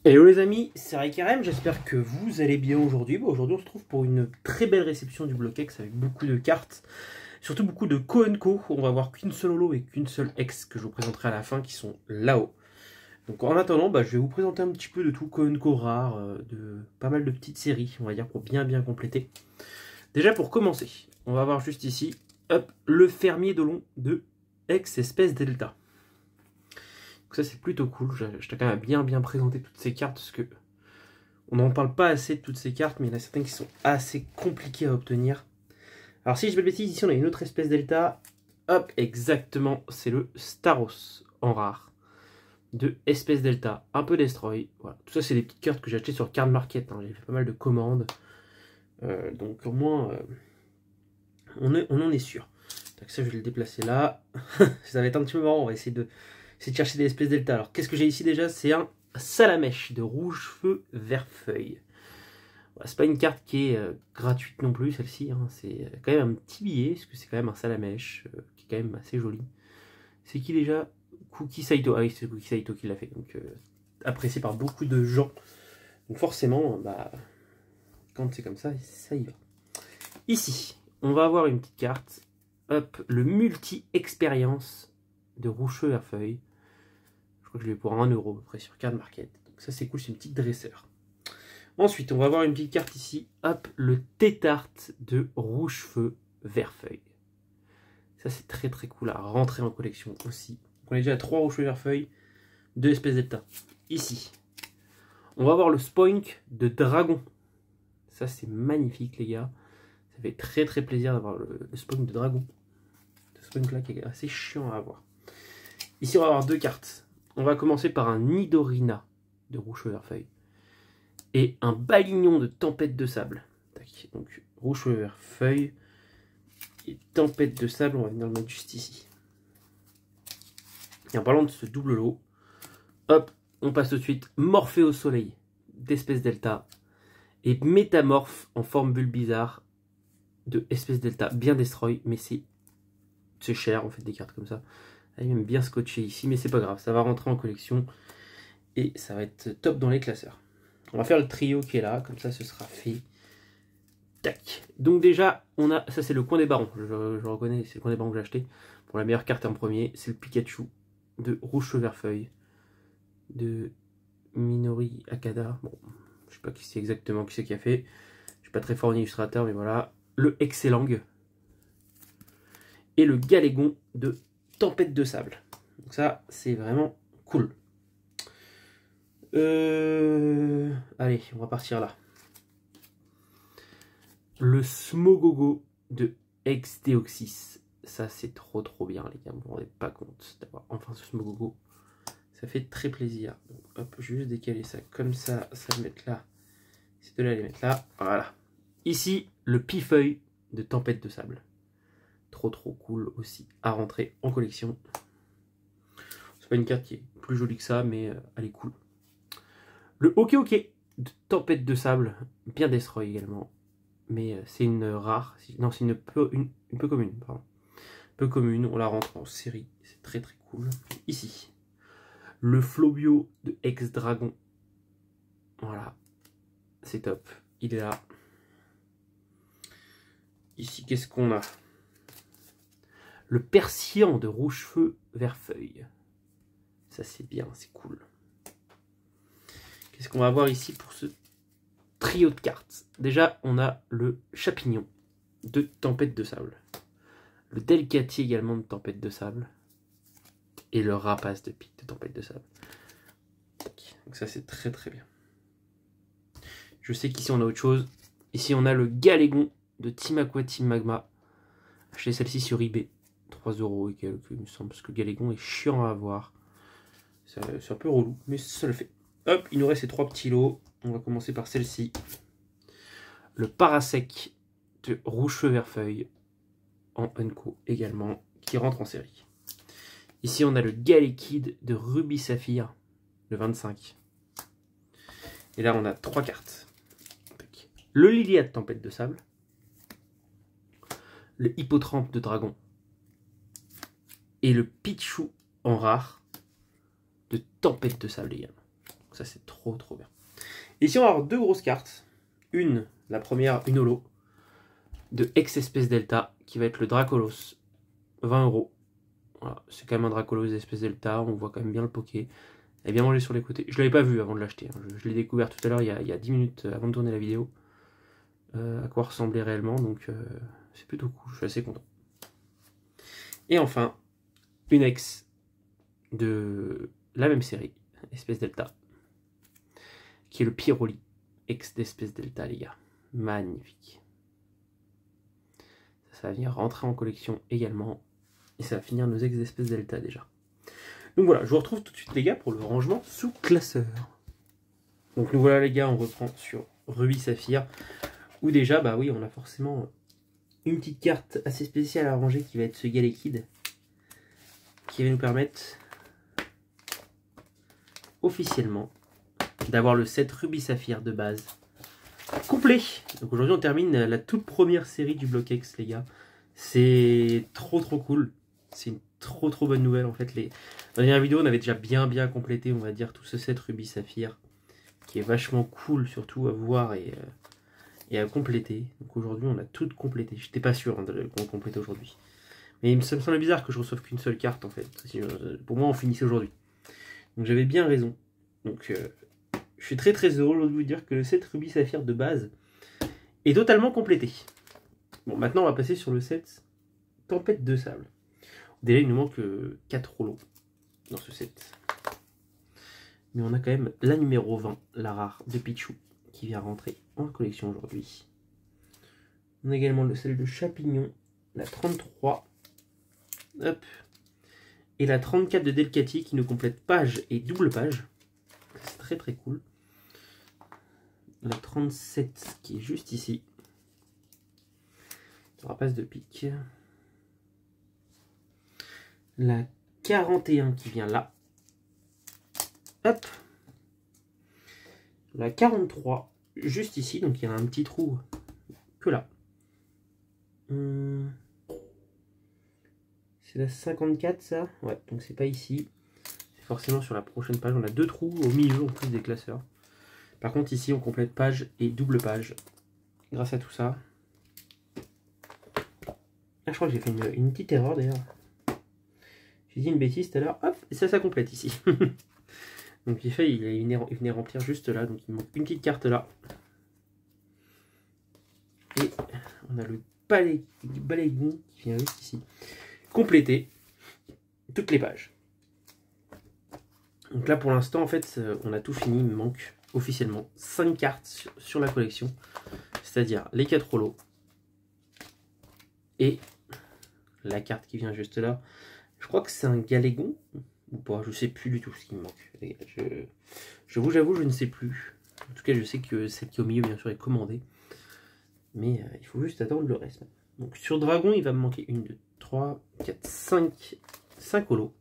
Hello les amis, c'est Rikarem, j'espère que vous allez bien aujourd'hui. Aujourd'hui on se trouve pour une très belle réception du Block-X avec beaucoup de cartes, surtout beaucoup de Co&Co. On va voir qu'une seule holo et qu'une seule ex que je vous présenterai à la fin qui sont là-haut. Donc en attendant, je vais vous présenter un petit peu de tout Co&Co rare, de pas mal de petites séries, on va dire, pour bien compléter. Déjà pour commencer, on va voir juste ici, hop, le fermier de long de ex espèce delta. Donc ça c'est plutôt cool, je tiens quand même à bien présenter toutes ces cartes parce que on n'en parle pas assez de toutes ces cartes, mais il y en a certaines qui sont assez compliquées à obtenir. Alors si je ne dis pas de bêtises, ici on a une autre espèce delta, hop, exactement, c'est le Staros en rare, de espèce delta, un peu destroy, voilà. Tout ça c'est des petites cartes que j'ai achetées sur Card Market, hein. J'ai fait pas mal de commandes, donc au moins on en est sûr. Donc ça je vais le déplacer là, ça va être un petit peu marrant, on va essayer de chercher des espèces delta. Alors qu'est-ce que j'ai ici déjà? C'est un Salamèche de rouge feu vert feuille. Voilà, c'est pas une carte qui est gratuite non plus celle-ci, hein. C'est quand même un petit billet, parce que c'est quand même un Salamèche qui est quand même assez joli. C'est qui déjà? Cookie Saito. Ah oui, c'est Cookie Saito qui l'a fait, donc apprécié par beaucoup de gens. Donc forcément, quand c'est comme ça y va. Ici, on va avoir une petite carte, hop, le multi-expérience de rouge feu vert feuille. Je crois que je l'ai pour 1 euro à peu près sur Card Market. Donc ça c'est cool, c'est une petite dresseur. Ensuite, on va avoir une petite carte ici, hop, le Tétart de rouge feu vert feuille. Ça c'est très cool à rentrer en collection aussi. Donc, on est déjà à 3 rouge feu vert feuille, 2 espèces d'état. Ici, on va avoir le Spoink de dragon. Ça c'est magnifique les gars. Ça fait très plaisir d'avoir le Spoink de dragon. Ce Spoink là qui est assez chiant à avoir. Ici on va avoir 2 cartes. On va commencer par un Nidorina de rouge feu vert feuille et un Balignon de tempête de sable. Tac. Donc rouge feu vert feuille et tempête de sable, on va venir le mettre juste ici. Et en parlant de ce double lot, hop, on passe tout de suite Morphée au soleil d'espèce delta et Métamorphe en forme bulle bizarre de espèce delta, bien destroy, mais c'est cher en fait des cartes comme ça. Elle est même bien scotché ici, mais c'est pas grave, ça va rentrer en collection et ça va être top dans les classeurs. On va faire le trio qui est là, comme ça ce sera fait. Tac. Donc déjà, on a, ça c'est le coin des barons, je reconnais, c'est le coin des barons que j'ai acheté. Pour la meilleure carte en premier, c'est le Pikachu de rouge feu vert feuille, de Minori Akada. Bon, je sais pas qui c'est exactement qui c'est qui a fait. Je suis pas très fort en illustrateur, mais voilà. Le Excellang et le Galégon de Tempête de Sable. Donc ça, c'est vraiment cool. Allez, on va partir là. Le Smogogo de Exdeoxys. Ça, c'est trop bien, les gars. Vous vous rendez pas compte d'avoir enfin ce Smogogo. Ça fait très plaisir. Donc, hop, je vais juste décaler ça comme ça. Ça le mettre là. C'est de là les mettre là. Voilà. Ici, le Pifeuille de Tempête de Sable. Trop cool aussi à rentrer en collection. C'est pas une carte qui est plus jolie que ça, mais elle est cool. Le Ok de Tempête de Sable. Bien destroy également. Mais c'est une rare. Non, c'est une peu commune. Pardon. Peu commune. On la rentre en série. C'est très cool. Ici. Le Flobio de Ex-Dragon. Voilà. C'est top. Il est là. Ici, qu'est-ce qu'on a? Le Persian de rouge feu vert feuille. Ça, c'est bien, c'est cool. Qu'est-ce qu'on va avoir ici pour ce trio de cartes? Déjà, on a le Chapignon de Tempête de Sable. Le Delcati également de Tempête de Sable. Et le Rapace de Pique de Tempête de Sable. Donc ça, c'est très bien. Je sais qu'ici, on a autre chose. Ici, on a le Galégon de Team Aqua Team Magma. Acheté celle-ci sur eBay. 3 € et quelques, il me semble, parce que Galégon est chiant à avoir. C'est un peu relou, mais ça le fait. Hop, il nous reste ces 3 petits lots. On va commencer par celle-ci. Le Parasec de rouge feu vert feuille, en Unco également, qui rentre en série. Ici, on a le Galekid de Ruby Saphir, le 25. Et là, on a 3 cartes. Le Lilia de Tempête de Sable. Le Hippotrampe de Dragon. Et le Pichu en rare de Tempête de Sable également. ça c'est trop bien. Ici on va avoir deux grosses cartes. La première, une holo de Ex-Espèce Delta qui va être le Dracolos, 20 €. Voilà, c'est quand même un Dracolos Espèce Delta, on voit quand même bien le poké. Elle est bien mangée sur les côtés. Je l'avais pas vu avant de l'acheter, hein. Je l'ai découvert tout à l'heure, il y a 10 minutes avant de tourner la vidéo. À quoi ressemblait réellement, donc c'est plutôt cool, je suis assez content. Et enfin, une ex de la même série, Espèce Delta, qui est le Pyroli, ex d'Espèce Delta, les gars. Magnifique. Ça va venir rentrer en collection également, et ça va finir nos ex d'Espèce Delta déjà. Donc voilà, je vous retrouve tout de suite les gars pour le rangement sous classeur. Donc nous voilà les gars, on reprend sur Rubis Saphir, où déjà, bah oui, on a forcément une petite carte assez spéciale à ranger qui va être ce Galekid, qui va nous permettre officiellement d'avoir le set Rubis Saphir de base complet. Donc aujourd'hui on termine la toute première série du Block X les gars. C'est trop cool. C'est une trop bonne nouvelle en fait. Dans la dernière vidéo on avait déjà bien complété on va dire tout ce set Rubis Saphir qui est vachement cool surtout à voir et à compléter. Donc aujourd'hui on a tout complété. J'étais pas sûr hein, de compléter aujourd'hui. Mais ça me semble bizarre que je reçoive qu'une seule carte en fait. Pour moi on finissait aujourd'hui. Donc j'avais bien raison. Donc je suis très heureux de vous dire que le set Rubis Saphir de base est totalement complété. Bon maintenant on va passer sur le set Tempête de Sable. Déjà il nous manque 4 rouleaux dans ce set. Mais on a quand même la numéro 20, la rare de Pichou, qui vient rentrer en collection aujourd'hui. On a également celle de Chapignon, la 33. Hop. Et la 34 de Delcati qui nous complète page et double page. C'est très cool. La 37 qui est juste ici. Rapace de pique. La 41 qui vient là. Hop. La 43 juste ici. Donc il y a un petit trou que là. C'est la 54 ça. Ouais, donc c'est pas ici. C'est forcément sur la prochaine page. On a deux trous au milieu en plus des classeurs. Par contre ici on complète page et double page. Grâce à tout ça. Ah, je crois que j'ai fait une petite erreur d'ailleurs. J'ai dit une bêtise tout à l'heure. Hop, et ça complète ici. Donc il venait remplir juste là. Donc il manque une petite carte là. Et on a le balayon qui vient juste ici. Compléter toutes les pages. Donc là pour l'instant en fait on a tout fini. Il me manque officiellement 5 cartes sur la collection. C'est-à-dire les 4 rouleaux. Et la carte qui vient juste là. Je crois que c'est un galégon ou pas, je sais plus du tout ce qui me manque. Je vous avoue, je ne sais plus. En tout cas, je sais que celle qui est au milieu, bien sûr, est commandée. Mais il faut juste attendre le reste. Donc sur Dragon, il va me manquer 1, 2, 3, 4, 5 holos.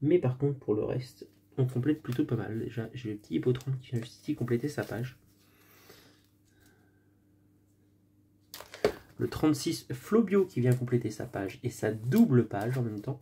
Mais par contre, pour le reste, on complète plutôt pas mal. Déjà, j'ai le petit hippotron qui vient juste ici compléter sa page. Le 36 Flobio qui vient compléter sa page et sa double page en même temps.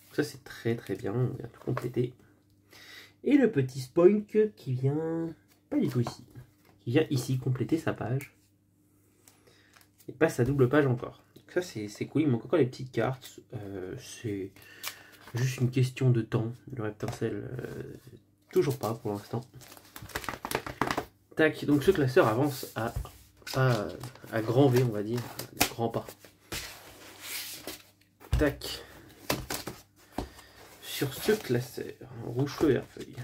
Donc ça c'est très bien, on vient tout compléter. Et le petit Spoink qui vient pas du tout ici. Qui vient ici compléter sa page. Et pas sa double page encore. Donc ça c'est cool, il manque encore les petites cartes. C'est juste une question de temps. Le Reptincelle, toujours pas pour l'instant. Tac, donc ce classeur avance à grand V, on va dire, grand pas. Tac. Sur ce classeur, rouge feu vert feuille.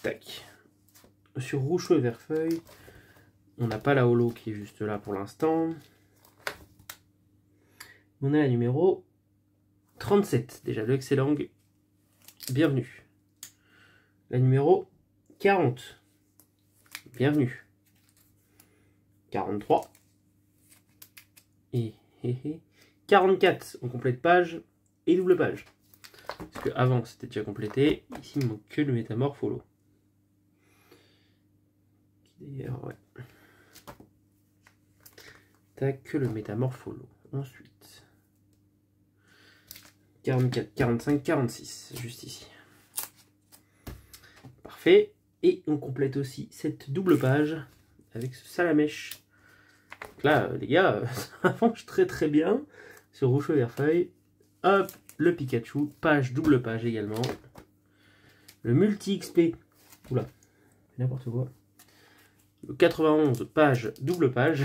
Tac. Sur rouge feu vert feuille, on n'a pas la holo qui est juste là pour l'instant. On a la numéro 37, déjà le excellent. Bienvenue. La numéro 40. Bienvenue. 43. Et 44. On complète page et double page. Parce que avant c'était déjà complété. Ici il manque que le métamorphe holo. D'ailleurs, ouais. T'as que le métamorphe holo. Ensuite. 44, 45, 46, juste ici. Parfait. Et on complète aussi cette double page avec ce salamèche. Donc là, les gars, ça marche très très bien. Ce Rouge-Chevert-Feuille. Hop, le Pikachu. Page, double page également. Le multi-XP. Oula, n'importe quoi. Le 91, page, double page.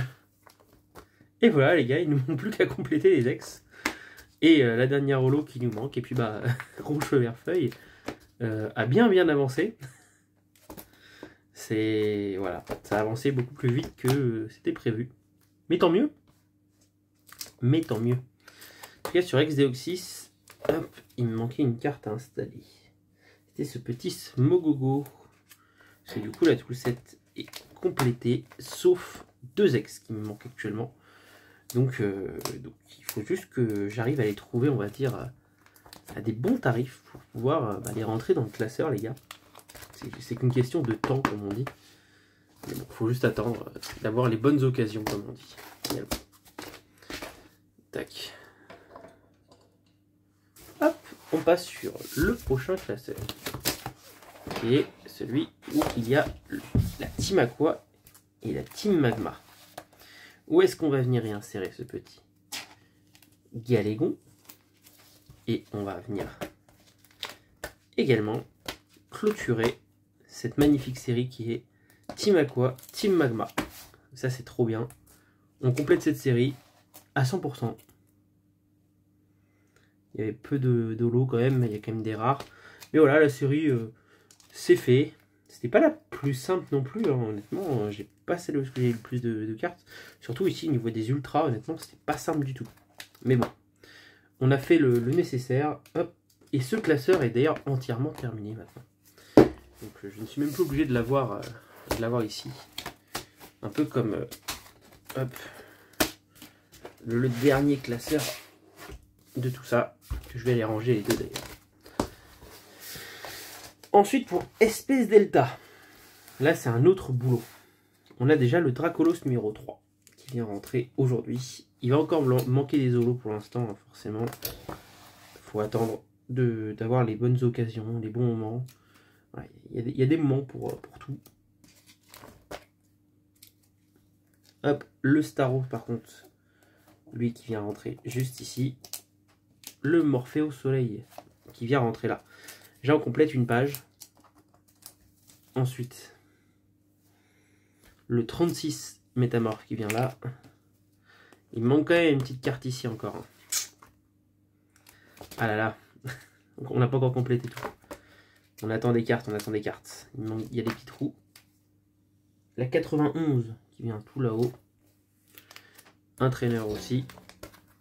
Et voilà les gars, il ne nous manque plus qu'à compléter les ex. Et la dernière holo qui nous manque. Et puis bah, Rouge-Chevert-Feuille a bien avancé. C'est... Voilà, ça a avancé beaucoup plus vite que c'était prévu. Mais tant mieux. Mais tant mieux. En tout cas, sur Ex-Deoxys, hop, il me manquait une carte à installer. C'était ce petit Smogogo. Parce que du coup, la toolset est complétée, sauf 2 ex qui me manquent actuellement. Donc il faut juste que j'arrive à les trouver, on va dire, à des bons tarifs pour pouvoir les rentrer dans le classeur, les gars. C'est qu'une question de temps, comme on dit. Mais bon, il faut juste attendre d'avoir les bonnes occasions, comme on dit. Également. Tac. Hop, on passe sur le prochain classeur. Qui est celui où il y a la Team Aqua et la Team Magma. Où est-ce qu'on va venir y insérer ce petit Galégon? Et on va venir également clôturer cette magnifique série qui est Team Aqua, Team Magma. Ça c'est trop bien. On complète cette série à 100%. Il y avait peu de lots quand même, mais il y a quand même des rares. Mais voilà, la série c'est fait. C'était pas la plus simple non plus, hein, honnêtement. J'ai pas celle où j'ai eu le plus de cartes. Surtout ici, au niveau des ultras, honnêtement, c'était pas simple du tout. Mais bon, on a fait le nécessaire. Hop. Et ce classeur est d'ailleurs entièrement terminé maintenant. Donc je ne suis même plus obligé de l'avoir ici. Un peu comme hop, le dernier classeur de tout ça. Que je vais aller ranger les deux d'ailleurs. Ensuite pour Espèce Delta. Là c'est un autre boulot. On a déjà le Dracolos numéro 3 qui vient rentrer aujourd'hui. Il va encore manquer des holos pour l'instant, hein, forcément. Il faut attendre d'avoir les bonnes occasions, les bons moments. Ouais, il y a des moments pour tout. Hop, le Staros par contre, lui qui vient rentrer juste ici. Le Morphéo Soleil qui vient rentrer là. Déjà on complète une page. Ensuite, le 36 Métamorphe qui vient là. Il me manque quand même une petite carte ici encore. Hein. Ah là là. Donc, on n'a pas encore complété tout. On attend des cartes, on attend des cartes. Il y a des petits trous. La 91 qui vient tout là-haut. Un traîneur aussi.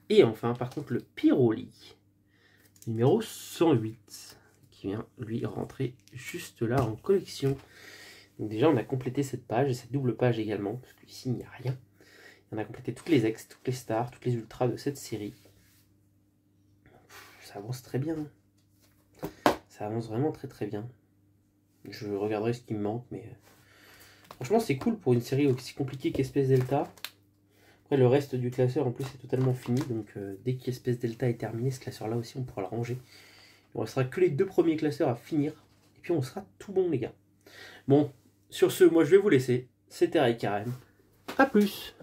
Et enfin, par contre, le Pyroli. Numéro 108. Qui vient, lui, rentrer juste là en collection. Donc déjà, on a complété cette page et cette double page également. Parce qu'ici, il n'y a rien. On a complété toutes les ex, toutes les stars, toutes les ultras de cette série. Ça avance très bien. Ça avance vraiment très très bien. Je regarderai ce qui me manque, mais franchement c'est cool pour une série aussi compliquée qu'Espèce Delta. Après le reste du classeur en plus est totalement fini, donc dès qu'Espèce Delta est terminé, ce classeur là aussi on pourra le ranger. Il ne restera que les 2 premiers classeurs à finir, et puis on sera tout bon les gars. Bon, sur ce, moi je vais vous laisser. C'était Ray Carême. A plus.